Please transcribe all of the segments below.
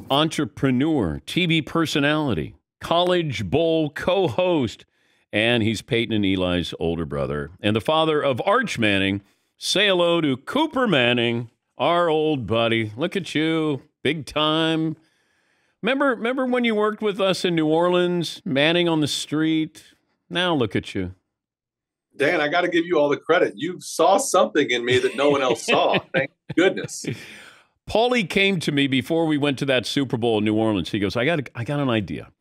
entrepreneur, TV personality, College Bowl co-host, and he's Peyton and Eli's older brother and the father of Arch Manning. Say hello to Cooper Manning, our old buddy. Look at you, big time. Remember when you worked with us in New Orleans, Manning on the street? Now look at you. Dan, I got to give you all the credit. You saw something in me that no one else saw. Thank goodness. Paulie came to me before we went to that Super Bowl in New Orleans. He goes, I got an idea.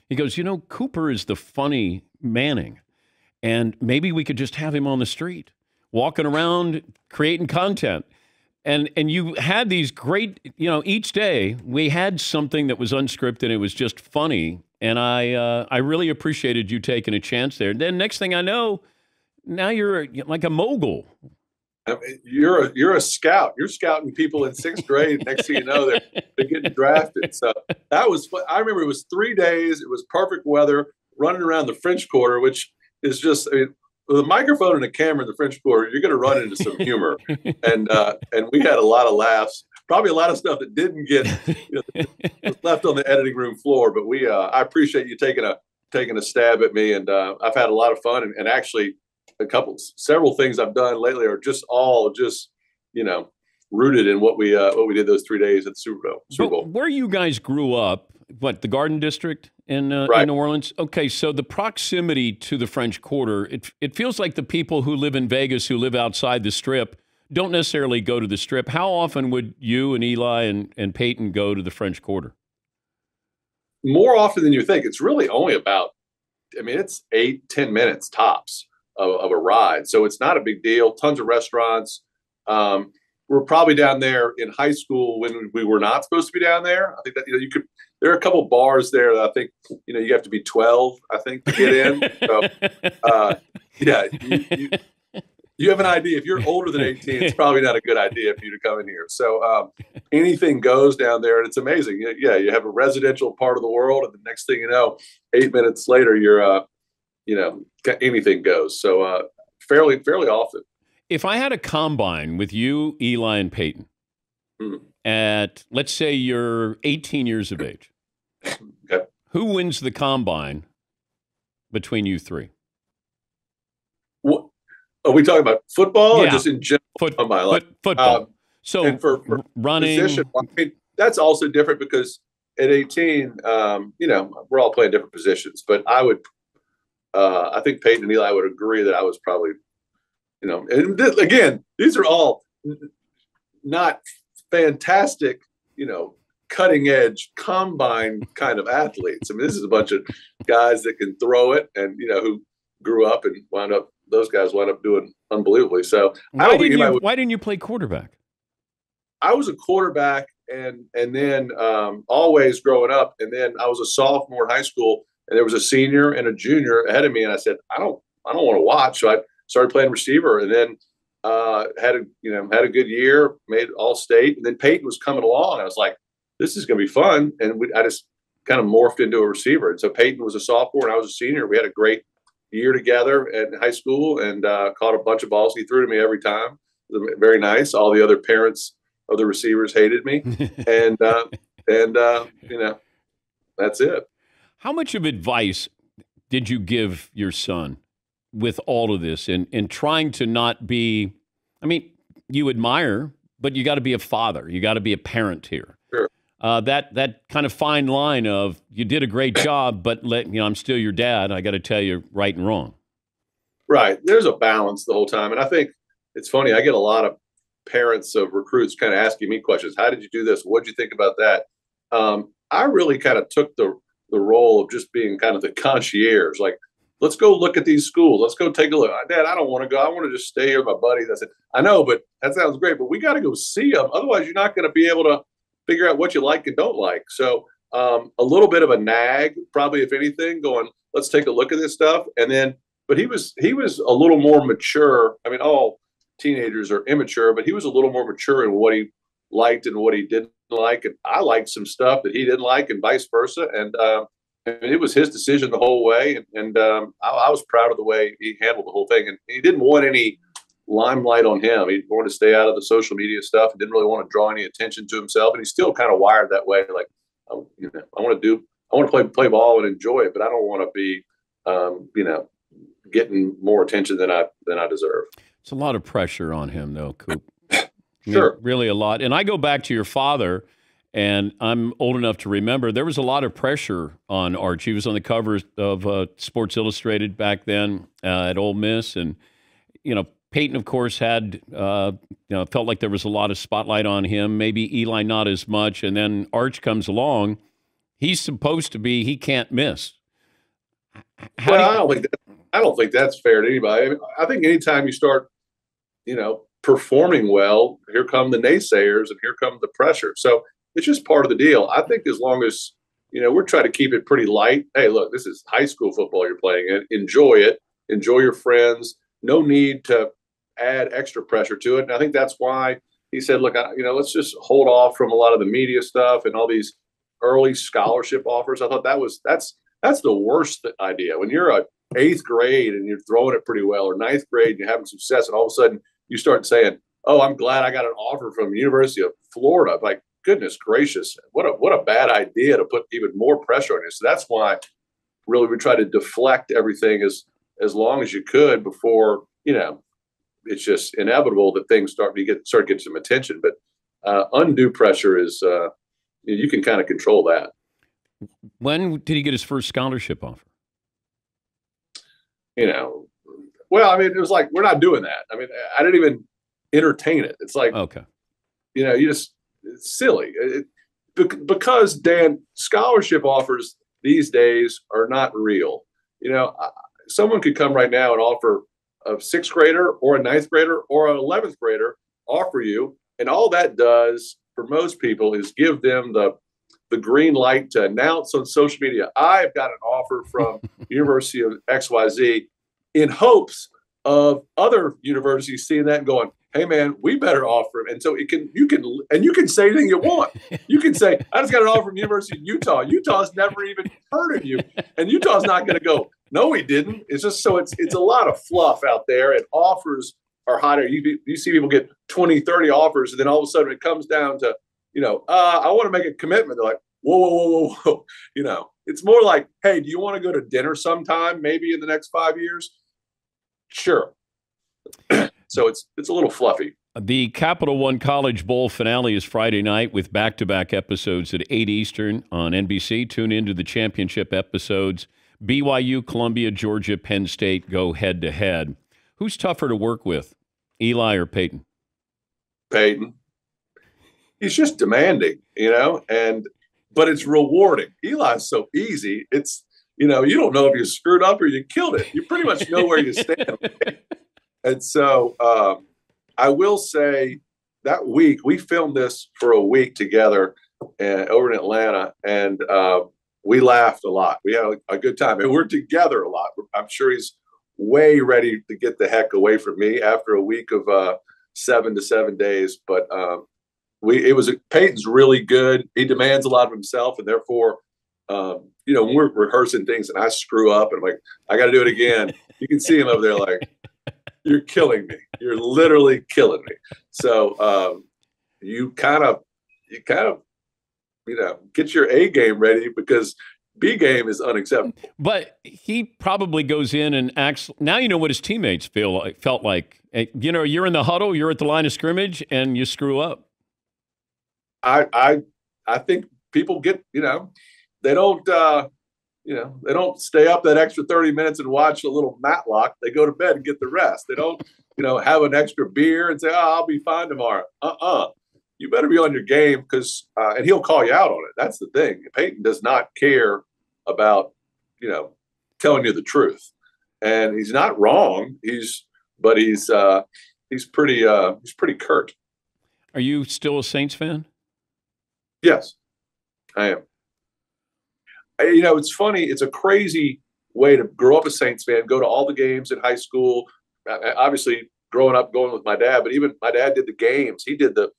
He goes, Cooper is the funny Manning, and maybe we could just have him on the street, walking around, creating content. And you had these great, each day we had something that was unscripted. It was just funny. And I really appreciated you taking a chance there. Then next thing I know, now you're like a mogul. I mean, you're a scout. You're scouting people in sixth grade. Next thing you know, they're getting drafted. So that was fun. I remember it was 3 days. It was perfect weather, running around the French Quarter, which is just, with a microphone and a camera in the French Quarter, you're going to run into some humor. And we had a lot of laughs. Probably a lot of stuff that didn't get was left on the editing room floor. But I appreciate you taking a stab at me, and I've had a lot of fun. And actually, several things I've done lately are rooted in what we did those 3 days at the Super Bowl. Where you guys grew up, the Garden District in New Orleans? Okay, so the proximity to the French Quarter, it feels like the people who live in Vegas, who live outside the Strip, don't necessarily go to the Strip. How often would you and Eli and Peyton go to the French Quarter? More often than you think. It's really only about, it's 8-10 minutes tops of a ride. So it's not a big deal. Tons of restaurants. We're probably down there in high school when we were not supposed to be down there. I think that, there are a couple bars there that I think, you have to be 12, I think, to get in. So, you have an idea. If you're older than 18, it's probably not a good idea for you to come in here. So anything goes down there, and it's amazing. You have a residential part of the world, and the next thing you know, 8 minutes later, you're, anything goes. So fairly often. If I had a combine with you, Eli, and Peyton, at, let's say you're 18 years of age, okay, who wins the combine between you three? What, are we talking about football or just in general? Football. So and for running. Position, that's also different because at 18, we're all playing different positions. But I think Peyton and Eli would agree that I was probably, and again, these are all not fantastic, cutting edge combine kind of athletes. This is a bunch of guys that can throw it and, who grew up and those guys wound up doing unbelievably. So why didn't you play quarterback? I was a quarterback and then always growing up. And then I was a sophomore in high school, and there was a senior and a junior ahead of me. And I said, I don't want to watch. So I started playing receiver, and then had a good year, made all state. And then Peyton was coming along. I was like, this is going to be fun. And I just kind of morphed into a receiver. And so Peyton was a sophomore and I was a senior. We had a great year together in high school, and caught a bunch of balls. He threw to me every time. Very nice. All the other parents of the receivers hated me. and that's it. How much of advice did you give your son with all of this and trying to not be, you admire, but you got to be a father. You got to be a parent here. Sure. That kind of fine line of, you did a great job, but I'm still your dad. I got to tell you right and wrong. Right. There's a balance the whole time. And I think it's funny. I get a lot of parents of recruits kind of asking me questions. How did you do this? What did you think about that? I really kind of took the role of just being kind of the concierge. Like, let's go look at these schools. Let's go take a look. Dad, I don't want to go. I want to just stay here with my buddies. I said, I know, but that sounds great, but we got to go see them. Otherwise, you're not going to be able to figure out what you like and don't like. So a little bit of a nag, probably, if anything, going, let's take a look at this stuff. And then, but he was a little more mature. All teenagers are immature, but he was a little more mature in what he liked and what he didn't like. And I liked some stuff that he didn't like, and vice versa. And it was his decision the whole way. And I was proud of the way he handled the whole thing. And he didn't want any limelight on him. He wanted to stay out of the social media stuff. He didn't really want to draw any attention to himself. And he's still kind of wired that way. Like, I want to play ball and enjoy it, but I don't want to be, getting more attention than I deserve. It's a lot of pressure on him, though, Coop. I mean, Sure. really a lot. And I go back to your father, and I'm old enough to remember there was a lot of pressure on Arch. He was on the cover of Sports Illustrated back then at Ole Miss, and Peyton, of course, had felt like there was a lot of spotlight on him. Maybe Eli not as much, and then Arch comes along. He's supposed to be. He can't miss. I don't think that's fair to anybody. I mean, I think anytime you start, performing well, here come the naysayers and here comes the pressure. So it's just part of the deal. I think as long as, we're trying to keep it pretty light. Hey, look, this is high school football you're playing in. Enjoy it. Enjoy your friends. No need to add extra pressure to it. And I think that's why he said, look, let's just hold off from a lot of the media stuff and all these early scholarship offers. I thought that's the worst idea. When you're a 8th grade and you're throwing it pretty well, or 9th grade and you're having success, and all of a sudden you start saying, "Oh, I'm glad I got an offer from the University of Florida." Like, goodness gracious, what a bad idea to put even more pressure on you. So that's why really we try to deflect everything as long as you could before, it's just inevitable that things start to get some attention. But undue pressure is you can kind of control that. When did he get his first scholarship offer? Well, I mean, it was like, we're not doing that. I mean, I didn't even entertain it. It's like, okay, it's silly. Because, Dan, scholarship offers these days are not real. Someone could come right now and offer a 6th grader or a 9th grader or an 11th grader, offer you, and all that does for most people is give them the green light to announce on social media, I've got an offer from University of XYZ, in hopes of other universities seeing that and going, hey man, we better offer him. And so you can say anything you want. You can say, I just got an offer from University of Utah. Utah's never even heard of you. And Utah's not going to go, no, we didn't. It's just, so it's a lot of fluff out there, and offers are hotter. You see people get 20, 30 offers, and then all of a sudden it comes down to, I want to make a commitment. They're like, whoa, whoa, whoa, whoa. It's more like, hey, do you want to go to dinner sometime, maybe in the next 5 years? Sure. So it's a little fluffy. The Capital One College Bowl finale is Friday night with back-to-back episodes at 8 Eastern on NBC. Tune into the championship episodes. BYU, Columbia, Georgia, Penn State go head-to-head. Who's tougher to work with, Eli or Peyton? Peyton. He's just demanding, but it's rewarding. Eli's so easy. It's, you don't know if you screwed up or you killed it. You pretty much know where you stand. And so I will say that week, we filmed this for a week together over in Atlanta, and we laughed a lot. We had a good time, and we're together a lot. I'm sure he's way ready to get the heck away from me after a week of 7 to 7 days. But Peyton's really good. He demands a lot of himself, and therefore, when we're rehearsing things and I screw up and I'm like, I got to do it again. You can see him over there like, you're killing me. You're literally killing me. So you kind of get your A game ready, because B game is unacceptable. But he probably goes in and acts. Now you know what his teammates felt like. You're in the huddle, you're at the line of scrimmage, and you screw up. I think people get, they don't stay up that extra 30 minutes and watch a little Matlock. They go to bed and get the rest. They don't, have an extra beer and say, oh, I'll be fine tomorrow. You better be on your game, because, and he'll call you out on it. That's the thing. Peyton does not care about, telling you the truth, and he's not wrong. He's pretty curt. Are you still a Saints fan? Yes, I am. It's funny. It's a crazy way to grow up a Saints fan, go to all the games in high school. Obviously, growing up going with my dad, but even my dad did the games. He did the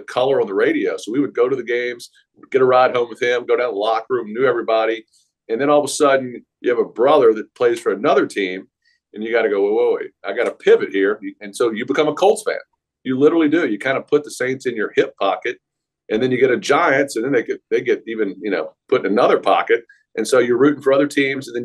color on the radio. So we would go to the games, get a ride home with him, go down to the locker room, knew everybody. And then all of a sudden, you have a brother that plays for another team, and you got to go, wait, I got to pivot here. And so you become a Colts fan. You literally do. You kind of put the Saints in your hip pocket, and then you get a Giants, and then they get even put in another pocket, and so you're rooting for other teams, and then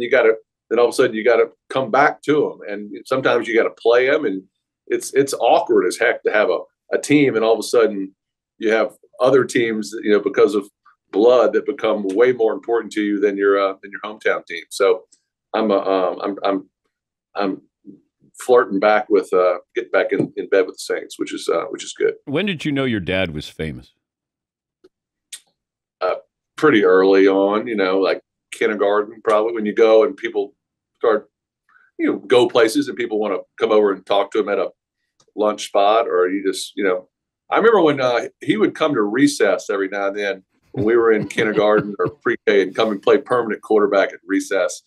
then all of a sudden you got to come back to them, and sometimes you got to play them, and it's awkward as heck to have a team, and all of a sudden you have other teams because of blood that become way more important to you than your hometown team. So I'm flirting back with getting back in bed with the Saints, which is good. When did you know your dad was famous? Pretty early on, like kindergarten, probably, when you go and people start, go places and people want to come over and talk to him at a lunch spot, or you just, I remember when he would come to recess every now and then when we were in kindergarten or pre-K, and come and play permanent quarterback at recess.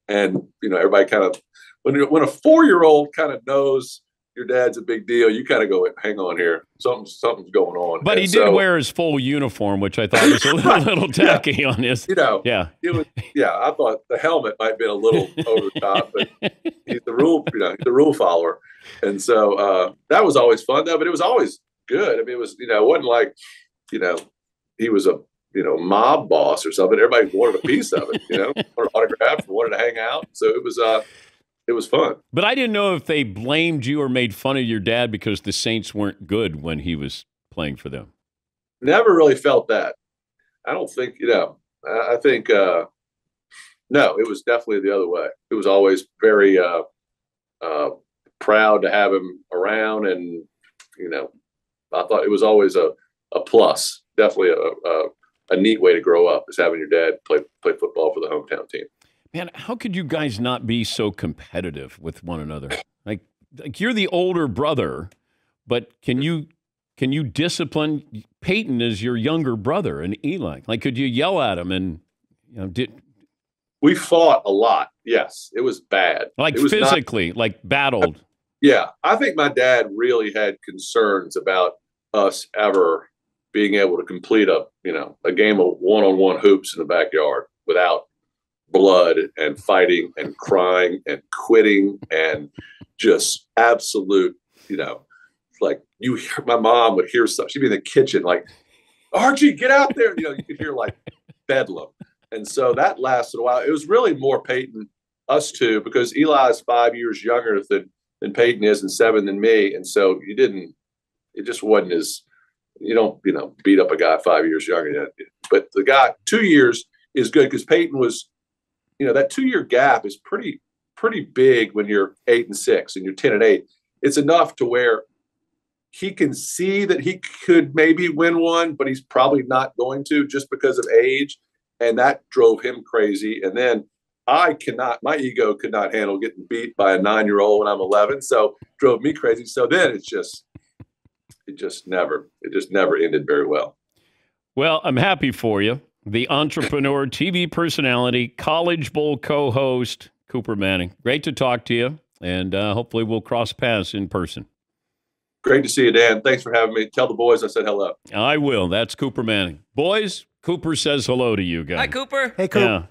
And, everybody kind of, when a 4-year-old kind of knows your dad's a big deal, you kind of go, hang on here, something's going on. But he did wear his full uniform, which I thought was a little tacky on his. Yeah. It was, I thought the helmet might have been a little over the top, but he's the rule follower. And so that was always fun, though, but it was always good. I mean, it was, it wasn't like, he was a, mob boss or something. Everybody wanted a piece of it, wanted autographs, wanted to hang out. So it was fun. But I didn't know if they blamed you or made fun of your dad because the Saints weren't good when he was playing for them. Never really felt that. I don't think, I think, no, it was definitely the other way. It was always very proud to have him around. And, I thought it was always a plus. Definitely a neat way to grow up, is having your dad play football for the hometown team. Man, how could you guys not be so competitive with one another? Like you're the older brother, but can you discipline Peyton as your younger brother and Eli? Like, could you yell at him and we fought a lot? Yes, it was bad. Like it was physically, like battled. Yeah, I think my dad really had concerns about us ever being able to complete a game of one-on-one hoops in the backyard without blood and fighting and crying and quitting and just absolute, like my mom would hear stuff. She'd be in the kitchen like, Archie, get out there. You could hear like bedlam. And so that lasted a while. It was really more Peyton, us two, because Eli is 5 years younger than Peyton is and 7 than me. And so it just wasn't as, you don't, beat up a guy 5 years younger. But the guy 2 years is good because Peyton was, that 2-year gap is pretty big when you're 8 and 6 and you're 10 and 8. It's enough to where he can see that he could maybe win one, but he's probably not going to just because of age. And that drove him crazy. And then my ego could not handle getting beat by a 9-year-old when I'm 11. So drove me crazy. So then it just never ended very well. Well, I'm happy for you. The entrepreneur, TV personality, College Bowl co-host, Cooper Manning. Great to talk to you, and hopefully we'll cross paths in person. Great to see you, Dan. Thanks for having me. Tell the boys I said hello. I will. That's Cooper Manning. Boys, Cooper says hello to you guys. Hi, Cooper. Hey, Cooper. Yeah.